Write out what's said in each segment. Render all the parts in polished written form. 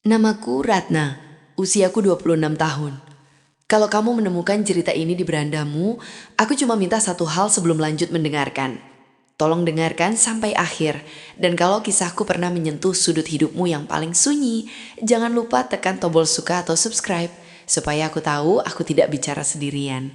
Namaku Ratna, usiaku 26 tahun. Kalau kamu menemukan cerita ini di berandamu, aku cuma minta satu hal sebelum lanjut mendengarkan. Tolong dengarkan sampai akhir, dan kalau kisahku pernah menyentuh sudut hidupmu yang paling sunyi, jangan lupa tekan tombol suka atau subscribe, supaya aku tahu aku tidak bicara sendirian.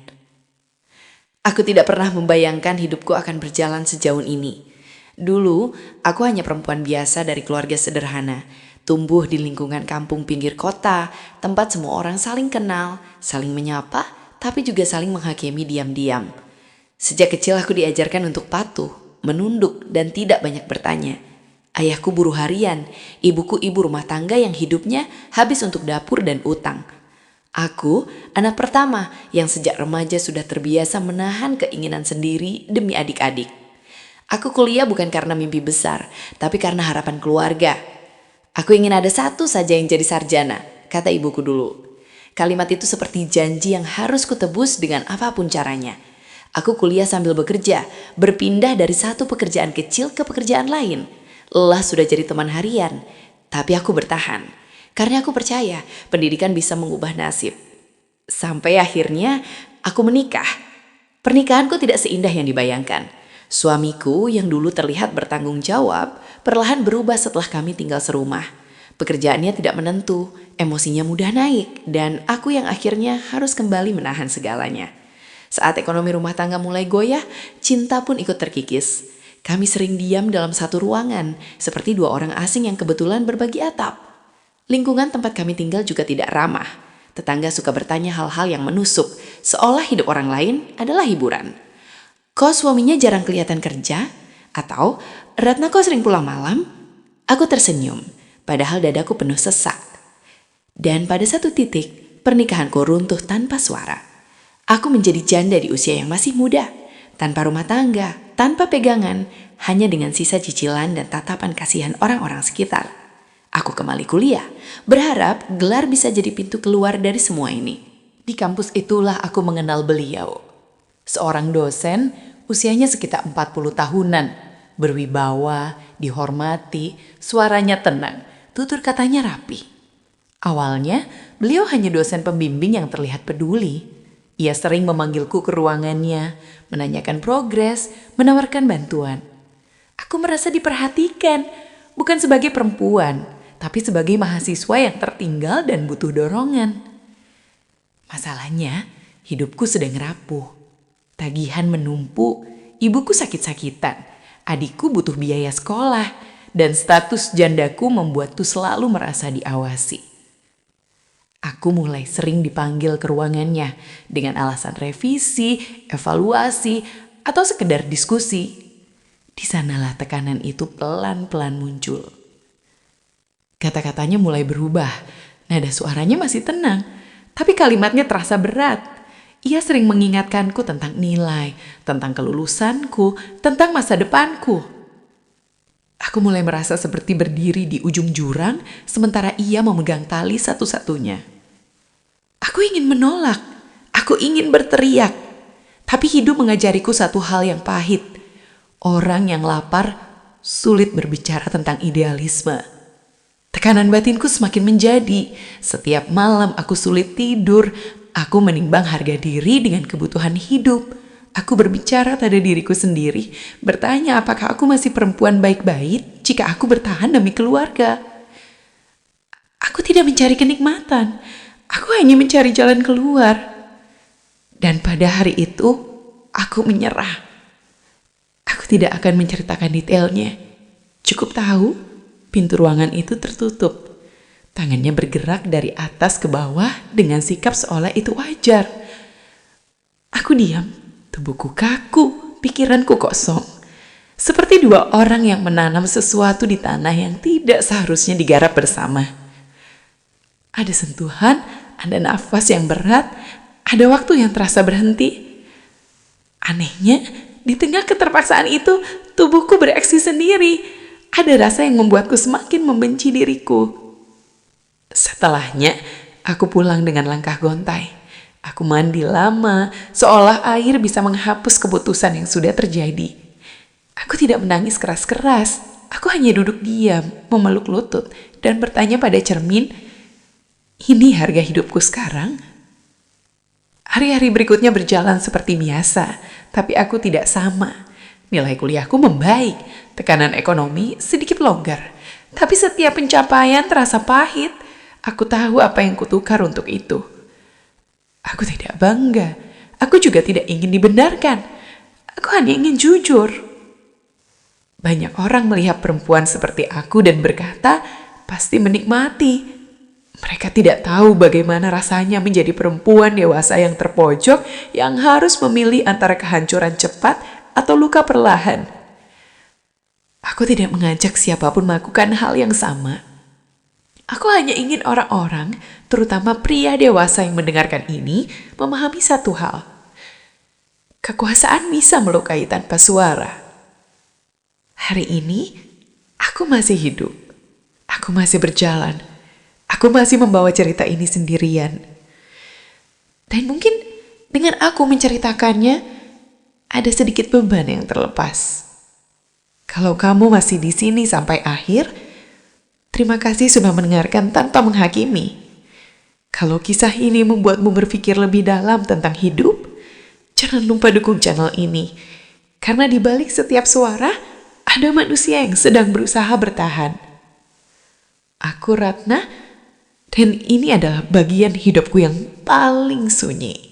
Aku tidak pernah membayangkan hidupku akan berjalan sejauh ini. Dulu, aku hanya perempuan biasa dari keluarga sederhana, tumbuh di lingkungan kampung pinggir kota, tempat semua orang saling kenal, saling menyapa, tapi juga saling menghakimi diam-diam. Sejak kecil aku diajarkan untuk patuh, menunduk, dan tidak banyak bertanya. Ayahku buruh harian, ibuku ibu rumah tangga yang hidupnya habis untuk dapur dan utang. Aku, anak pertama yang sejak remaja sudah terbiasa menahan keinginan sendiri demi adik-adik. Aku kuliah bukan karena mimpi besar, tapi karena harapan keluarga. Aku ingin ada satu saja yang jadi sarjana, kata ibuku dulu. Kalimat itu seperti janji yang harus kutebus dengan apapun caranya. Aku kuliah sambil bekerja, berpindah dari satu pekerjaan kecil ke pekerjaan lain. Lelah sudah jadi teman harian, tapi aku bertahan. Karena aku percaya pendidikan bisa mengubah nasib. Sampai akhirnya aku menikah. Pernikahanku tidak seindah yang dibayangkan. Suamiku yang dulu terlihat bertanggung jawab, perlahan berubah setelah kami tinggal serumah. Pekerjaannya tidak menentu, emosinya mudah naik, dan aku yang akhirnya harus kembali menahan segalanya. Saat ekonomi rumah tangga mulai goyah, cinta pun ikut terkikis. Kami sering diam dalam satu ruangan, seperti dua orang asing yang kebetulan berbagi atap. Lingkungan tempat kami tinggal juga tidak ramah. Tetangga suka bertanya hal-hal yang menusuk, seolah hidup orang lain adalah hiburan. Kok suaminya jarang kelihatan kerja? Atau, Ratna kok sering pulang malam? Aku tersenyum, padahal dadaku penuh sesak. Dan pada satu titik, pernikahanku runtuh tanpa suara. Aku menjadi janda di usia yang masih muda, tanpa rumah tangga, tanpa pegangan, hanya dengan sisa cicilan dan tatapan kasihan orang-orang sekitar. Aku kembali kuliah, berharap gelar bisa jadi pintu keluar dari semua ini. Di kampus itulah aku mengenal beliau. Seorang dosen, usianya sekitar 40 tahunan, berwibawa, dihormati, suaranya tenang, tutur katanya rapi. Awalnya, beliau hanya dosen pembimbing yang terlihat peduli. Ia sering memanggilku ke ruangannya, menanyakan progres, menawarkan bantuan. Aku merasa diperhatikan, bukan sebagai perempuan, tapi sebagai mahasiswa yang tertinggal dan butuh dorongan. Masalahnya, hidupku sedang rapuh. Tagihan menumpuk, ibuku sakit-sakitan, adikku butuh biaya sekolah, dan status jandaku membuatku selalu merasa diawasi. Aku mulai sering dipanggil ke ruangannya dengan alasan revisi, evaluasi, atau sekedar diskusi. Di sanalah tekanan itu pelan-pelan muncul. Kata-katanya mulai berubah, nada suaranya masih tenang, tapi kalimatnya terasa berat. Ia sering mengingatkanku tentang nilai, tentang kelulusanku, tentang masa depanku. Aku mulai merasa seperti berdiri di ujung jurang, sementara ia memegang tali satu-satunya. Aku ingin menolak, aku ingin berteriak, tapi hidup mengajariku satu hal yang pahit. Orang yang lapar sulit berbicara tentang idealisme. Tekanan batinku semakin menjadi. Setiap malam aku sulit tidur. Aku menimbang harga diri dengan kebutuhan hidup. Aku berbicara pada diriku sendiri, bertanya apakah aku masih perempuan baik-baik jika aku bertahan demi keluarga. Aku tidak mencari kenikmatan, aku hanya mencari jalan keluar. Dan pada hari itu, aku menyerah. Aku tidak akan menceritakan detailnya. Cukup tahu, pintu ruangan itu tertutup. Tangannya bergerak dari atas ke bawah dengan sikap seolah itu wajar. Aku diam, tubuhku kaku, pikiranku kosong. Seperti dua orang yang menanam sesuatu di tanah yang tidak seharusnya digarap bersama. Ada sentuhan, ada nafas yang berat, ada waktu yang terasa berhenti. Anehnya, di tengah keterpaksaan itu, tubuhku bereaksi sendiri. Ada rasa yang membuatku semakin membenci diriku. Setelahnya, aku pulang dengan langkah gontai. Aku mandi lama, seolah air bisa menghapus keputusan yang sudah terjadi. Aku tidak menangis keras-keras. Aku hanya duduk diam, memeluk lutut, dan bertanya pada cermin, ini harga hidupku sekarang? Hari-hari berikutnya berjalan seperti biasa, tapi aku tidak sama. Nilai kuliahku membaik, tekanan ekonomi sedikit longgar. Tapi setiap pencapaian terasa pahit. Aku tahu apa yang kutukar untuk itu. Aku tidak bangga. Aku juga tidak ingin dibenarkan. Aku hanya ingin jujur. Banyak orang melihat perempuan seperti aku dan berkata, pasti menikmati. Mereka tidak tahu bagaimana rasanya menjadi perempuan dewasa yang terpojok yang harus memilih antara kehancuran cepat atau luka perlahan. Aku tidak mengajak siapapun melakukan hal yang sama. Aku hanya ingin orang-orang, terutama pria dewasa yang mendengarkan ini, memahami satu hal. Kekuasaan bisa melukai tanpa suara. Hari ini, aku masih hidup. Aku masih berjalan. Aku masih membawa cerita ini sendirian. Dan mungkin dengan aku menceritakannya, ada sedikit beban yang terlepas. Kalau kamu masih di sini sampai akhir, terima kasih sudah mendengarkan tanpa menghakimi. Kalau kisah ini membuatmu berpikir lebih dalam tentang hidup, jangan lupa dukung channel ini. Karena di balik setiap suara, ada manusia yang sedang berusaha bertahan. Aku Ratna, dan ini adalah bagian hidupku yang paling sunyi.